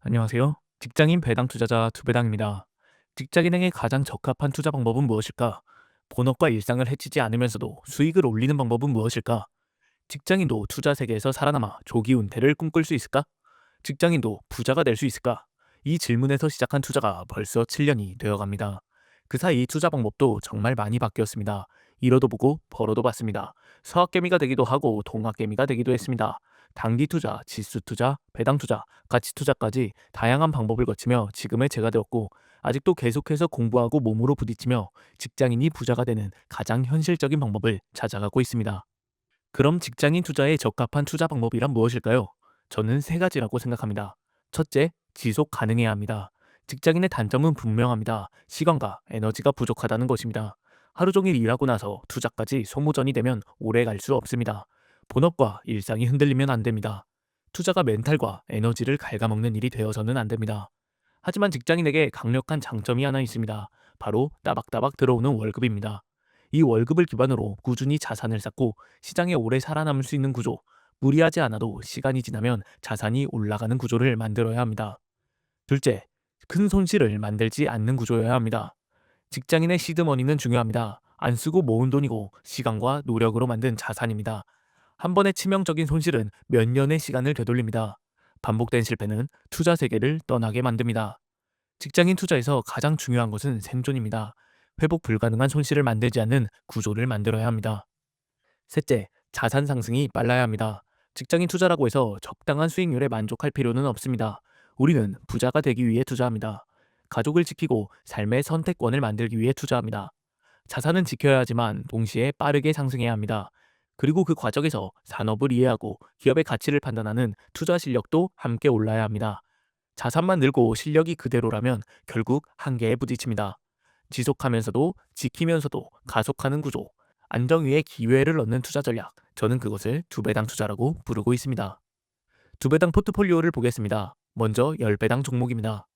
안녕하세요. 직장인 배당 투자자 두배당입니다. 직장인에게 가장 적합한 투자 방법은 무엇일까? 본업과 일상을 해치지 않으면서도 수익을 올리는 방법은 무엇일까? 직장인도 투자 세계에서 살아남아 조기 은퇴를 꿈꿀 수 있을까? 직장인도 부자가 될 수 있을까? 이 질문에서 시작한 투자가 벌써 7년이 되어갑니다. 그 사이 투자 방법도 정말 많이 바뀌었습니다. 잃어도 보고 벌어도 봤습니다. 서학개미가 되기도 하고 동학개미가 되기도 했습니다. 단기 투자, 지수 투자, 배당 투자, 가치 투자까지 다양한 방법을 거치며 지금의 제가 되었고, 아직도 계속해서 공부하고 몸으로 부딪히며 직장인이 부자가 되는 가장 현실적인 방법을 찾아가고 있습니다. 그럼 직장인 투자에 적합한 투자 방법이란 무엇일까요? 저는 세 가지라고 생각합니다. 첫째, 지속 가능해야 합니다. 직장인의 단점은 분명합니다. 시간과 에너지가 부족하다는 것입니다. 하루 종일 일하고 나서 투자까지 소모전이 되면 오래 갈 수 없습니다. 본업과 일상이 흔들리면 안 됩니다. 투자가 멘탈과 에너지를 갉아먹는 일이 되어서는 안 됩니다. 하지만 직장인에게 강력한 장점이 하나 있습니다. 바로 따박따박 들어오는 월급입니다. 이 월급을 기반으로 꾸준히 자산을 쌓고 시장에 오래 살아남을 수 있는 구조, 무리하지 않아도 시간이 지나면 자산이 올라가는 구조를 만들어야 합니다. 둘째, 큰 손실을 만들지 않는 구조여야 합니다. 직장인의 시드머니는 중요합니다. 안 쓰고 모은 돈이고 시간과 노력으로 만든 자산입니다. 한 번의 치명적인 손실은 몇 년의 시간을 되돌립니다. 반복된 실패는 투자 세계를 떠나게 만듭니다. 직장인 투자에서 가장 중요한 것은 생존입니다. 회복 불가능한 손실을 만들지 않는 구조를 만들어야 합니다. 셋째, 자산 상승이 빨라야 합니다. 직장인 투자라고 해서 적당한 수익률에 만족할 필요는 없습니다. 우리는 부자가 되기 위해 투자합니다. 가족을 지키고 삶의 선택권을 만들기 위해 투자합니다. 자산은 지켜야 하지만 동시에 빠르게 상승해야 합니다. 그리고 그 과정에서 산업을 이해하고 기업의 가치를 판단하는 투자 실력도 함께 올라야 합니다. 자산만 늘고 실력이 그대로라면 결국 한계에 부딪힙니다. 지속하면서도 지키면서도 가속하는 구조, 안정 위에 기회를 얻는 투자 전략, 저는 그것을 두배당 투자라고 부르고 있습니다. 두배당 포트폴리오를 보겠습니다. 먼저 10배당 종목입니다.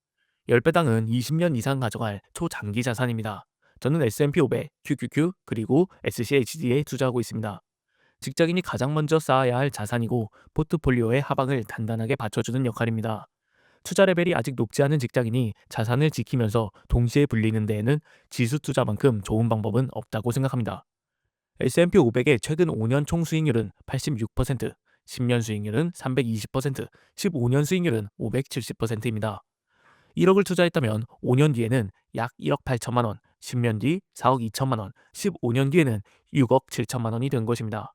10배당은 20년 이상 가져갈 초장기 자산입니다. 저는 S&P 500, QQQ, 그리고 SCHD에 투자하고 있습니다. 직장인이 가장 먼저 쌓아야 할 자산이고 포트폴리오의 하방을 단단하게 받쳐주는 역할입니다. 투자 레벨이 아직 높지 않은 직장인이 자산을 지키면서 동시에 불리는 데에는 지수 투자만큼 좋은 방법은 없다고 생각합니다. S&P 500의 최근 5년 총 수익률은 86%, 10년 수익률은 320%, 15년 수익률은 570%입니다. 1억을 투자했다면 5년 뒤에는 약 1억 8천만 원, 10년 뒤 4억 2천만 원, 15년 뒤에는 6억 7천만 원이 된 것입니다.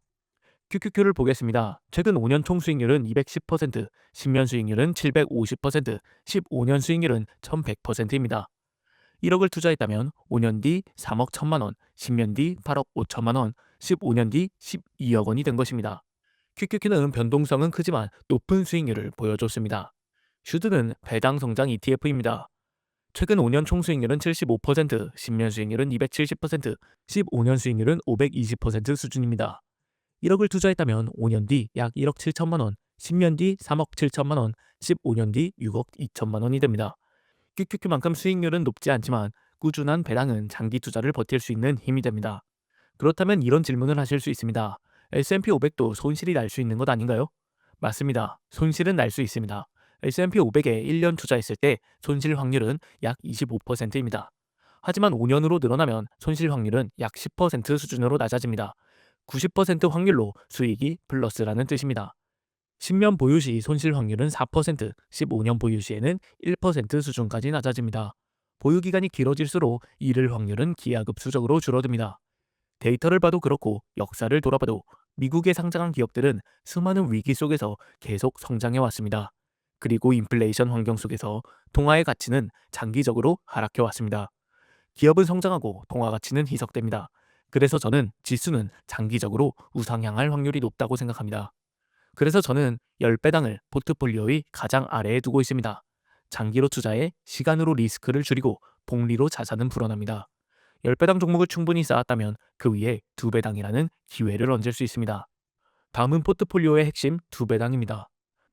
QQQ를 보겠습니다. 최근 5년 총 수익률은 210%, 10년 수익률은 750%, 15년 수익률은 1100%입니다. 1억을 투자했다면 5년 뒤 3억 1천만 원, 10년 뒤 8억 5천만 원, 15년 뒤 12억 원이 된 것입니다. QQQ는 변동성은 크지만 높은 수익률을 보여줬습니다. 슈드는 배당 성장 ETF입니다. 최근 5년 총 수익률은 75%, 10년 수익률은 270%, 15년 수익률은 520% 수준입니다. 1억을 투자했다면 5년 뒤 약 1억 7천만 원, 10년 뒤 3억 7천만 원, 15년 뒤 6억 2천만 원이 됩니다. QQQ만큼 수익률은 높지 않지만 꾸준한 배당은 장기 투자를 버틸 수 있는 힘이 됩니다. 그렇다면 이런 질문을 하실 수 있습니다. S&P 500도 손실이 날 수 있는 것 아닌가요? 맞습니다. 손실은 날 수 있습니다. S&P 500에 1년 투자했을 때 손실 확률은 약 25%입니다. 하지만 5년으로 늘어나면 손실 확률은 약 10% 수준으로 낮아집니다. 90% 확률로 수익이 플러스라는 뜻입니다. 10년 보유 시 손실 확률은 4%, 15년 보유 시에는 1% 수준까지 낮아집니다. 보유 기간이 길어질수록 잃을 확률은 기하급수적으로 줄어듭니다. 데이터를 봐도 그렇고 역사를 돌아봐도 미국에 상장한 기업들은 수많은 위기 속에서 계속 성장해 왔습니다. 그리고 인플레이션 환경 속에서 동화의 가치는 장기적으로 하락해 왔습니다. 기업은 성장하고 동화 가치는 희석됩니다. 그래서 저는 지수는 장기적으로 우상향할 확률이 높다고 생각합니다. 그래서 저는 10배당을 포트폴리오의 가장 아래에 두고 있습니다. 장기로 투자해 시간으로 리스크를 줄이고 복리로 자산은 불어납니다. 10배당 종목을 충분히 쌓았다면 그 위에 2배당이라는 기회를 얹을 수 있습니다. 다음은 포트폴리오의 핵심 2배당입니다.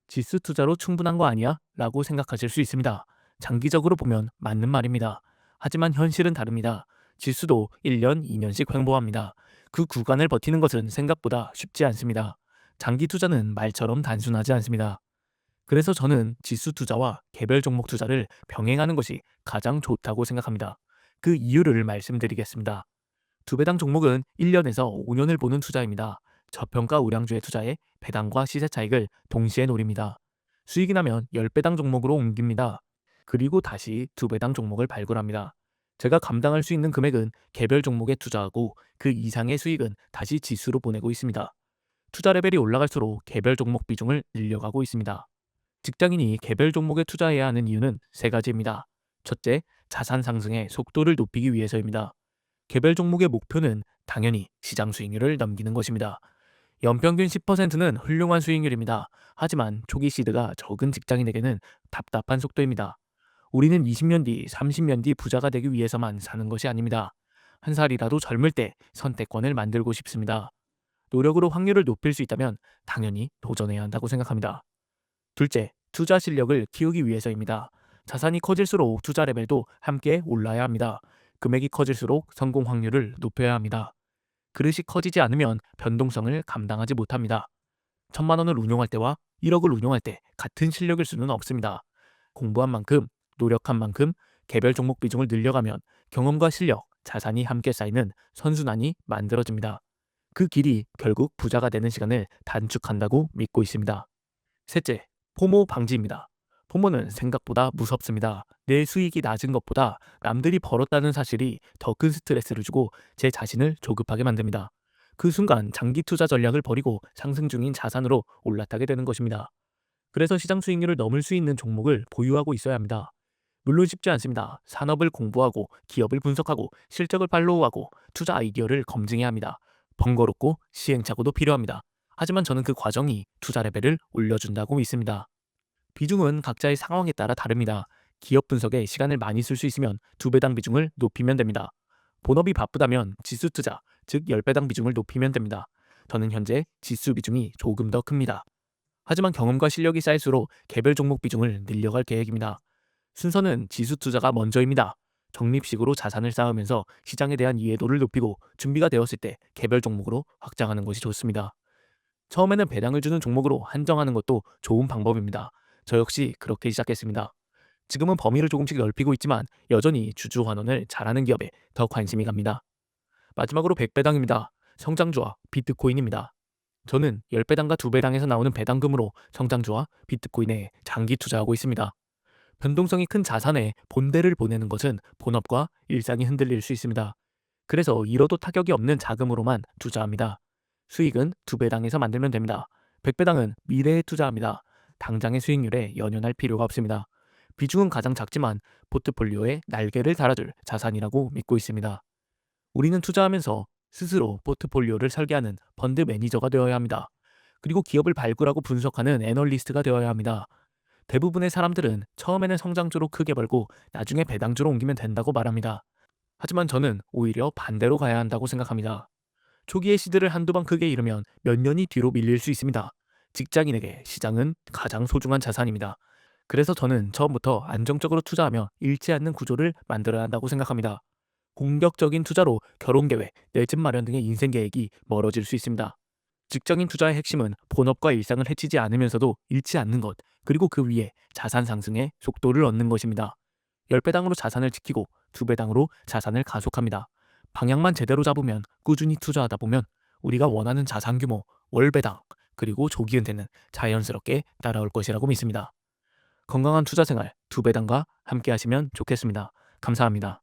지수 투자로 충분한 거 아니야? 라고 생각하실 수 있습니다. 장기적으로 보면 맞는 말입니다. 하지만 현실은 다릅니다. 지수도 1년, 2년씩 횡보합니다. 그 구간을 버티는 것은 생각보다 쉽지 않습니다. 장기 투자는 말처럼 단순하지 않습니다. 그래서 저는 지수 투자와 개별 종목 투자를 병행하는 것이 가장 좋다고 생각합니다. 그 이유를 말씀드리겠습니다. 두 배당 종목은 1년에서 5년을 보는 투자입니다. 저평가 우량주에 투자해 배당과 시세 차익을 동시에 노립니다. 수익이 나면 10배당 종목으로 옮깁니다. 그리고 다시 두 배당 종목을 발굴합니다. 제가 감당할 수 있는 금액은 개별 종목에 투자하고 그 이상의 수익은 다시 지수로 보내고 있습니다. 투자 레벨이 올라갈수록 개별 종목 비중을 늘려가고 있습니다. 직장인이 개별 종목에 투자해야 하는 이유는 세 가지입니다. 첫째, 자산 상승의 속도를 높이기 위해서입니다. 개별 종목의 목표는 당연히 시장 수익률을 넘기는 것입니다. 연평균 10%는 훌륭한 수익률입니다. 하지만 초기 시드가 적은 직장인에게는 답답한 속도입니다. 우리는 20년 뒤, 30년 뒤 부자가 되기 위해서만 사는 것이 아닙니다. 한 살이라도 젊을 때 선택권을 만들고 싶습니다. 노력으로 확률을 높일 수 있다면 당연히 도전해야 한다고 생각합니다. 둘째, 투자 실력을 키우기 위해서입니다. 자산이 커질수록 투자 레벨도 함께 올라야 합니다. 금액이 커질수록 성공 확률을 높여야 합니다. 그릇이 커지지 않으면 변동성을 감당하지 못합니다. 1,000만 원을 운용할 때와 1억을 운용할 때 같은 실력일 수는 없습니다. 공부한 만큼, 노력한 만큼 개별 종목 비중을 늘려가면 경험과 실력, 자산이 함께 쌓이는 선순환이 만들어집니다. 그 길이 결국 부자가 되는 시간을 단축한다고 믿고 있습니다. 셋째, 포모 방지입니다. 포모는 생각보다 무섭습니다. 내 수익이 낮은 것보다 남들이 벌었다는 사실이 더 큰 스트레스를 주고 제 자신을 조급하게 만듭니다. 그 순간 장기 투자 전략을 버리고 상승 중인 자산으로 올라타게 되는 것입니다. 그래서 시장 수익률을 넘을 수 있는 종목을 보유하고 있어야 합니다. 물론 쉽지 않습니다. 산업을 공부하고 기업을 분석하고 실적을 팔로우하고 투자 아이디어를 검증해야 합니다. 번거롭고 시행착오도 필요합니다. 하지만 저는 그 과정이 투자 레벨을 올려준다고 믿습니다. 비중은 각자의 상황에 따라 다릅니다. 기업 분석에 시간을 많이 쓸 수 있으면 두 배당 비중을 높이면 됩니다. 본업이 바쁘다면 지수 투자, 즉 10배당 비중을 높이면 됩니다. 저는 현재 지수 비중이 조금 더 큽니다. 하지만 경험과 실력이 쌓일수록 개별 종목 비중을 늘려갈 계획입니다. 순서는 지수 투자가 먼저입니다. 적립식으로 자산을 쌓으면서 시장에 대한 이해도를 높이고 준비가 되었을 때 개별 종목으로 확장하는 것이 좋습니다. 처음에는 배당을 주는 종목으로 한정하는 것도 좋은 방법입니다. 저 역시 그렇게 시작했습니다. 지금은 범위를 조금씩 넓히고 있지만 여전히 주주환원을 잘하는 기업에 더 관심이 갑니다. 마지막으로 100배당입니다. 성장주와 비트코인입니다. 저는 10배당과 2배당에서 나오는 배당금으로 성장주와 비트코인에 장기 투자하고 있습니다. 변동성이 큰 자산에 본대를 보내는 것은 본업과 일상이 흔들릴 수 있습니다. 그래서 잃어도 타격이 없는 자금으로만 투자합니다. 수익은 2배당에서 만들면 됩니다. 100배당은 미래에 투자합니다. 당장의 수익률에 연연할 필요가 없습니다. 비중은 가장 작지만 포트폴리오에 날개를 달아줄 자산이라고 믿고 있습니다. 우리는 투자하면서 스스로 포트폴리오를 설계하는 펀드 매니저가 되어야 합니다. 그리고 기업을 발굴하고 분석하는 애널리스트가 되어야 합니다. 대부분의 사람들은 처음에는 성장주로 크게 벌고 나중에 배당주로 옮기면 된다고 말합니다. 하지만 저는 오히려 반대로 가야 한다고 생각합니다. 초기에 시드를 한두 번 크게 잃으면 몇 년이 뒤로 밀릴 수 있습니다. 직장인에게 시장은 가장 소중한 자산입니다. 그래서 저는 처음부터 안정적으로 투자하며 잃지 않는 구조를 만들어야 한다고 생각합니다. 공격적인 투자로 결혼 계획, 내 집 마련 등의 인생 계획이 멀어질 수 있습니다. 직장인 투자의 핵심은 본업과 일상을 해치지 않으면서도 잃지 않는 것, 그리고 그 위에 자산 상승의 속도를 얻는 것입니다. 10배당으로 자산을 지키고 2배당으로 자산을 가속합니다. 방향만 제대로 잡으면 꾸준히 투자하다 보면 우리가 원하는 자산 규모, 월배당, 그리고 조기 은퇴는 자연스럽게 따라올 것이라고 믿습니다. 건강한 투자 생활 2배당과 함께 하시면 좋겠습니다. 감사합니다.